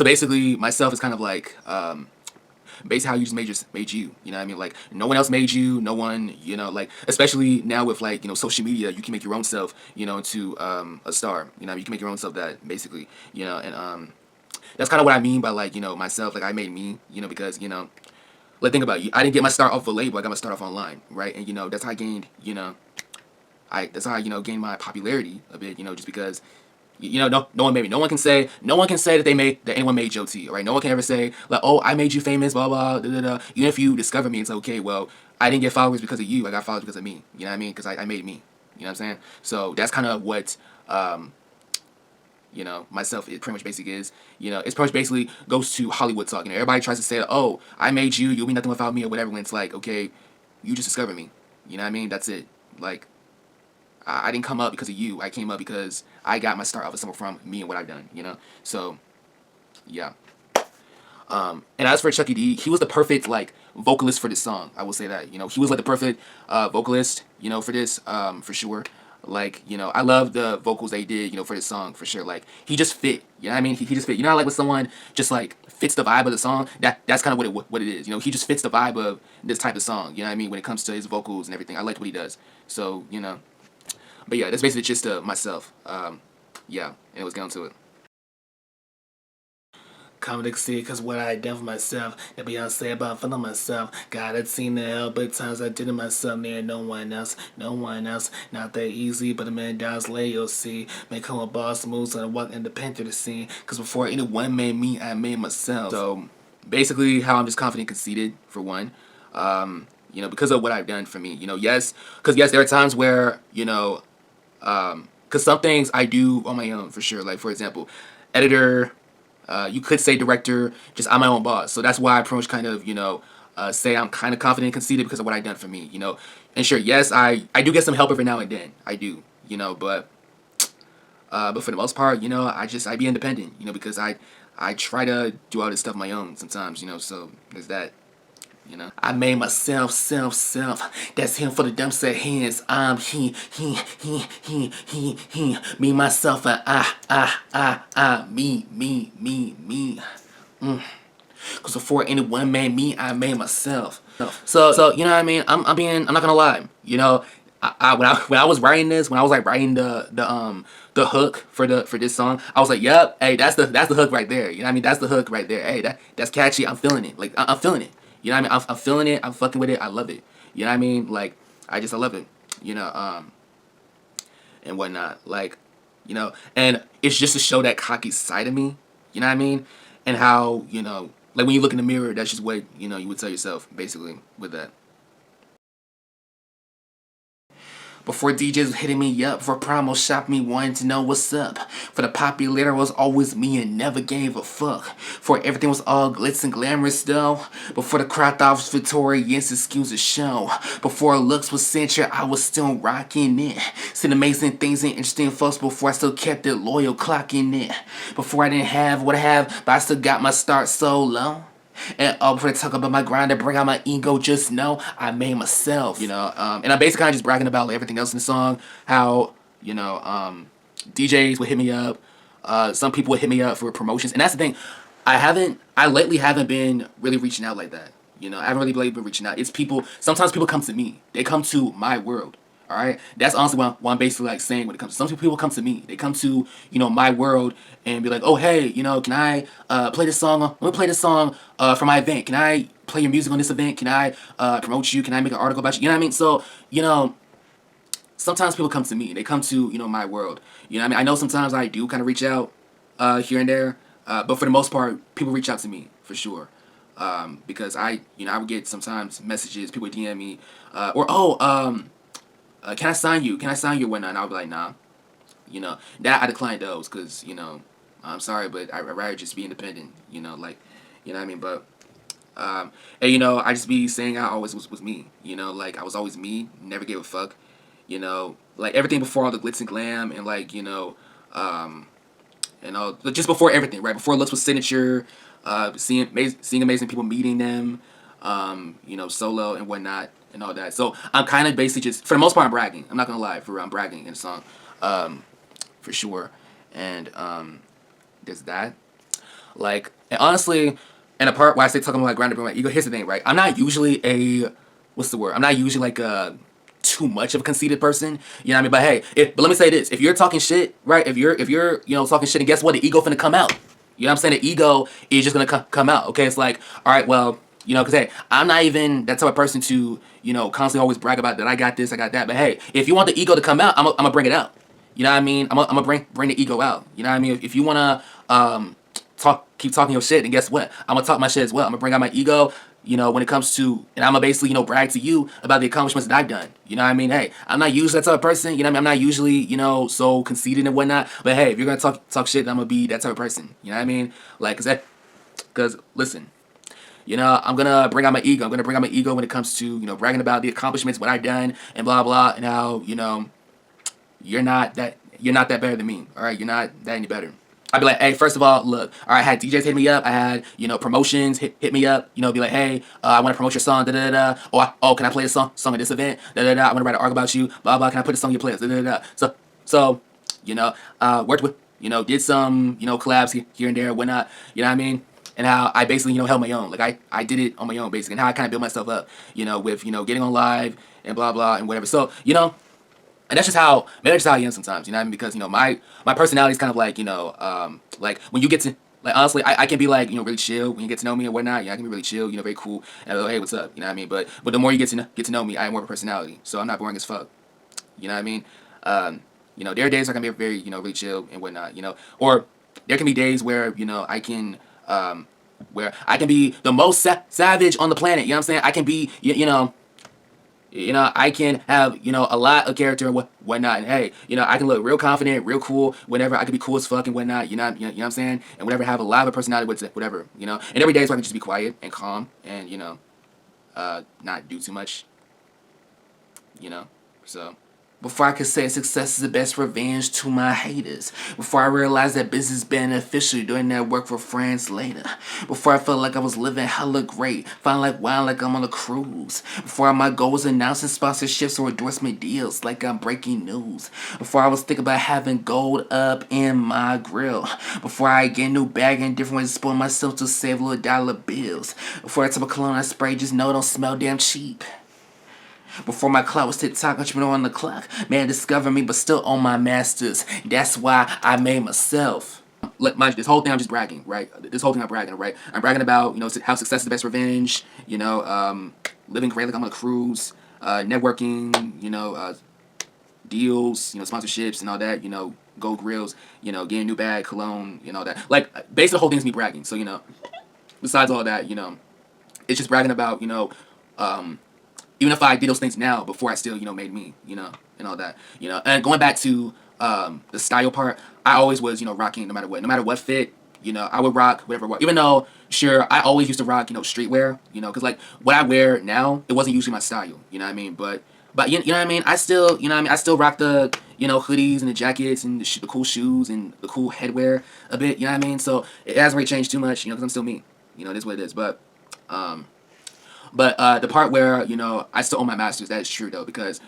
So basically, myself is kind of like basically how you just made you. You know what I mean? Like no one else made you. No one, you know, like especially now with like social media, you can make your own self, into a star. You know, you can make your own self that basically, and that's kind of what I mean by like myself. Like I made me, because like think about it. I didn't get my start off of a label. I got my start off online, right? And that's how I gained, that's how I gained my popularity a bit, just because no one made me. No one can say that anyone made Joe T. Right? No one can ever say like, oh, I made you famous, blah blah da, da, da. Even if you discover me, it's okay. Well, I didn't get followers because of you. I got followers because of me. You know what I mean? Because I made me. You know what I'm saying? So that's kind of what myself it pretty much basic is. It's pretty much basically goes to Hollywood talk. Everybody tries to say, oh, I made you. You'll be nothing without me or whatever. When it's like, okay, you just discovered me. You know what I mean? That's it. Like I didn't come up because of you. I came up because I got my start off of somewhere from me and what I've done, So, yeah. And as for Chucky D, he was the perfect like vocalist for this song. I will say that. He was like the perfect vocalist, for this, for sure. Like, I love the vocals they did, for this song for sure. Like he just fit. You know what I mean? He just fit. Like when someone just like fits the vibe of the song, that's kind of what it is. He just fits the vibe of this type of song. You know what I mean? When it comes to his vocals and everything. I like what he does. So, but yeah, that's basically just myself. Yeah, and let's get on to it. Comic see, cause what I done for myself, that Beyonce about feeling myself. God, I'd seen the hell, but times I did it myself, there no one else, not that easy, but a man dies lay, you'll see. Make him a boss moves and I walk independent to scene, cause before anyone made me, I made myself. So, basically, how I'm just confident conceited, for one. Because of what I've done for me. Yes, cause yes, there are times where, because some things I do on my own, for sure. Like, for example, editor, you could say director, just I'm my own boss. So that's why I pretty much kind of, say I'm kind of confident and conceited because of what I've done for me. And sure, yes, I do get some help every now and then. I do, but for the most part, I be independent, because I try to do all this stuff on my own sometimes, so there's that. I made myself, self. That's him for the dumb set hands. I'm he. Me, myself, and I. Me. Cause before anyone made me, I made myself. So you know what I mean? I'm not gonna lie. When I was writing this, when I was like writing the hook for this song, I was like, yep, hey, that's the hook right there. You know what I mean? That's the hook right there. Hey, that's catchy. I'm feeling it. Like I'm feeling it. You know what I mean? I'm feeling it. I'm fucking with it. I love it. You know what I mean? Like I love it. And whatnot. Like, and it's just to show that cocky side of me. You know what I mean? And how like when you look in the mirror, that's just what you would tell yourself basically with that. Before DJs was hitting me up, for promo shop me wanting to know what's up. For the popular was always me and never gave a fuck. For everything was all glitz and glamorous though. Before the crowd thought was victorious excuse a show. Before looks was censure, I was still rocking it. Seen amazing things and interesting folks before I still kept it loyal clocking it. Before I didn't have what I have, but I still got my start solo. And before I talk about my grind to bring out my ego, just know I made myself. And I'm basically kind of just bragging about like, everything else in the song. How DJs would hit me up. Some people would hit me up for promotions, and that's the thing. I lately haven't been really reaching out like that. I haven't really been reaching out. It's people. Sometimes people come to me. They come to my world. All right, that's honestly what I'm basically like saying when it comes to some people come to me. They come to my world and be like, oh hey, can I play this song? Let me play this song for my event. Can I play your music on this event? Can I promote you? Can I make an article about you? You know what I mean? So sometimes people come to me. They come to my world. You know what I mean? I know sometimes I do kind of reach out here and there, but for the most part, people reach out to me for sure. Because I would get sometimes messages, people would DM me, or can I sign you? Can I sign you or whatnot? And I'll be like, nah. That I decline those because, I'm sorry, but I'd rather just be independent, like, you know what I mean? But, and, I just be saying I always was me, like, I was always me, never gave a fuck, like, everything before all the glitz and glam and, like, and all, just before everything, right? Before looks was signature, seeing amazing people, meeting them, solo and whatnot and all that. So I'm kind of basically just, for the most part, I'm bragging. I'm not gonna lie, I'm bragging in the song, for sure. And there's that. Like, and honestly, and the part where I say talking about like grounded my ego, here's the thing, right? I'm not usually a what's the word? I'm not usually like a too much of a conceited person. You know what I mean? But hey, but let me say this: if you're talking shit, right? If you're talking shit, and guess what? The ego finna come out. You know what I'm saying? The ego is just gonna come out. Okay, it's like, all right, well, because hey, I'm not even that type of person to constantly always brag about that I got this, I got that. But hey, if you want the ego to come out, I'm gonna bring it out. You know what I mean? I'm gonna bring the ego out. You know what I mean? If you wanna keep talking your shit, and guess what? I'm gonna talk my shit as well. I'm gonna bring out my ego. When it comes to, and I'm gonna basically, brag to you about the accomplishments that I've done. You know what I mean? Hey, I'm not usually that type of person. You know what I mean? I'm not usually, so conceited and whatnot. But hey, if you're gonna talk shit, then I'm gonna be that type of person. You know what I mean? Like, cause listen, I'm gonna bring out my ego. I'm gonna bring out my ego when it comes to, bragging about the accomplishments, what I've done, and blah blah, and how, you're not that better than me. All right, you're not that any better. I'd be like, hey, first of all, look, all right, I had DJs hit me up. I had, promotions hit me up. Be like, hey, I want to promote your song, da da da. Oh, can I play a song at this event? Da da da. I want to write an article about you, blah blah. Can I put a song in your playlist? Da da da. So, worked with, did some, collabs here and there, whatnot. You know what I mean? And how I basically, held my own. Like I did it on my own, basically, and how I kind of built myself up, with, getting on live and blah blah and whatever. So, and that's just how, maybe that's just how I am sometimes, you know what I mean? Because, my personality is kind of like, like when you get to, like, honestly, I can be like, really chill when you get to know me and whatnot. I can be really chill, very cool. And I'm like, hey, what's up? You know what I mean? But the more you get to know me, I have more of a personality. So I'm not boring as fuck. You know what I mean? There are days I can be very, really chill and whatnot, or there can be days where, where I can be the most savage on the planet. You know what I'm saying? I can be, I can have, a lot of character and whatnot. And hey, I can look real confident, real cool, whenever I can be cool as fuck and whatnot, you know what I'm saying? And whenever I have a lot of a personality with it, whatever, And every day is where I can just be quiet and calm and, not do too much, So. Before I could say success is the best revenge to my haters. Before I realized that business beneficial, doing that work for friends later. Before I felt like I was living hella great, feeling like wow, like I'm on a cruise. Before my goal was announcing sponsorships or endorsement deals, like I'm breaking news. Before I was thinking about having gold up in my grill. Before I get a new bag and different ways to spoil myself to save little dollar bills. Before I type of cologne I spray, just know it don't smell damn cheap. Before my clout was TikTok entrepreneur on the clock, man discovered me but still on my masters. That's why I made myself. This whole thing I'm just bragging, right? This whole thing I'm bragging, right? I'm bragging about, how success is the best revenge, living great like I'm on a cruise, networking, deals, sponsorships and all that, gold grills, getting a new bag, cologne, all that. Like, basically the whole thing is me bragging. So, besides all that, it's just bragging about, even if I did those things now before I still, made me, and all that, And going back to the style part, I always was, rocking no matter what fit, I would rock whatever. Even though, sure, I always used to rock, streetwear, because like what I wear now, it wasn't usually my style, you know what I mean? But you know what I mean? I still, I still rock the, hoodies and the jackets and the cool shoes and the cool headwear a bit, you know what I mean? So it hasn't really changed too much, because I'm still me, it is what it is. But the part where, I still own my masters, that is true, though, because,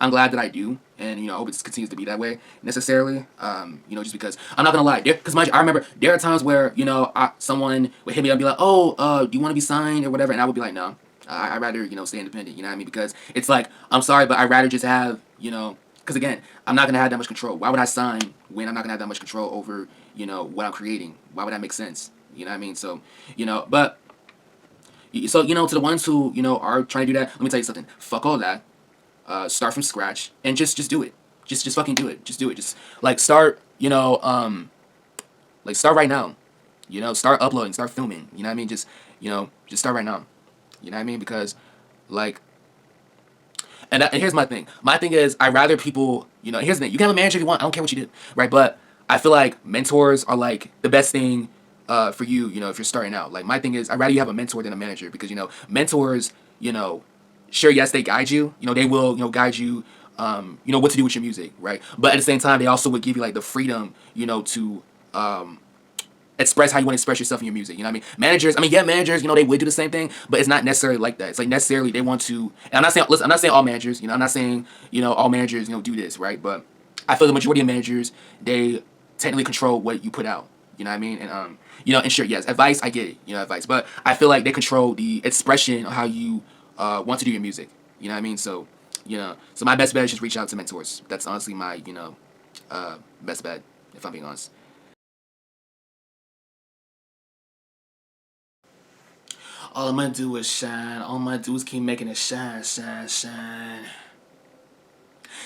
I'm glad that I do, and, I hope it continues to be that way, necessarily, just because, I'm not going to lie, because I remember there are times where, someone would hit me up and be like, oh, do you want to be signed, or whatever, and I would be like, no, I'd rather, stay independent, you know what I mean, because it's like, I'm sorry, but I'd rather just have, because again, I'm not going to have that much control. Why would I sign when I'm not going to have that much control over, what I'm creating? Why would that make sense? You know what I mean? So, but... So, to the ones who, are trying to do that, let me tell you something. Fuck all that. Start from scratch and just do it. Just fucking do it. Just do it. Just, like, start, start right now. Start uploading, start filming. You know what I mean? Just start right now. You know what I mean? Because, like, and here's my thing. My thing is, I'd rather people, here's the thing. You can have a manager if you want. I don't care what you do, right? But I feel like mentors are, like, the best thing for you, if you're starting out. Like, my thing is, I'd rather you have a mentor than a manager because, mentors, sure, yes, they guide you. They will, guide you, what to do with your music, right? But at the same time, they also would give you, like, the freedom, to express how you want to express yourself in your music. You know what I mean? Managers, yeah, managers, they would do the same thing, but it's not necessarily like that. It's like necessarily they want to, and I'm not saying, listen, I'm not saying all managers, I'm not saying, all managers, do this, right? But I feel the majority of managers, they technically control what you put out. You know what I mean? And and sure, yes, advice, I get it, advice, but I feel like they control the expression of how you want to do your music. You know what I mean? So, so my best bet is just reach out to mentors. That's honestly my, best bet, if I'm being honest. All I'm gonna do is shine. All I'm gonna do is keep making it shine, shine, shine.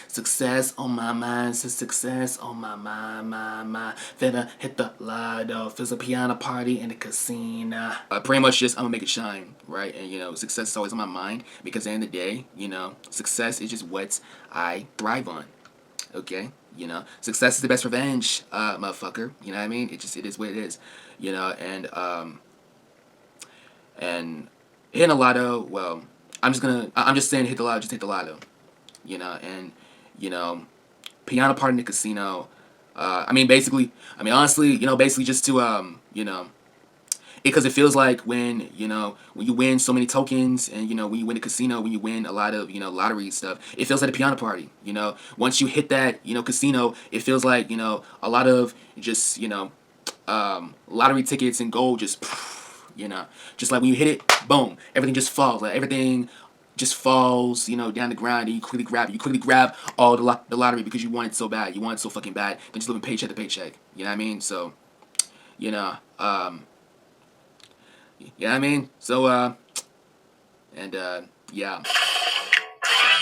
Success on my mind, says success on my mind, my. Finna hit the lotto, feels a piano party in the casino. Pretty much just I'm gonna make it shine, right? And success is always on my mind because at the end of the day, success is just what I thrive on. Okay, success is the best revenge, motherfucker. You know what I mean? It is what it is, and hitting a lotto. Well, I'm just saying hit the lotto, just hit the lotto, and you know piano party in the casino. Honestly, basically just to because it feels like when you win so many tokens and when you win a casino, when you win a lot of lottery stuff, it feels like a piano party. Once you hit that casino, it feels like a lot of just lottery tickets and gold just just like when you hit it, boom, everything just falls. Like everything just falls, down the ground, and you quickly grab it. You quickly grab all the lottery because you want it so bad. You want it so fucking bad. Then just living paycheck to paycheck. You know what I mean? So, you know, um, you know what I mean? So, and yeah.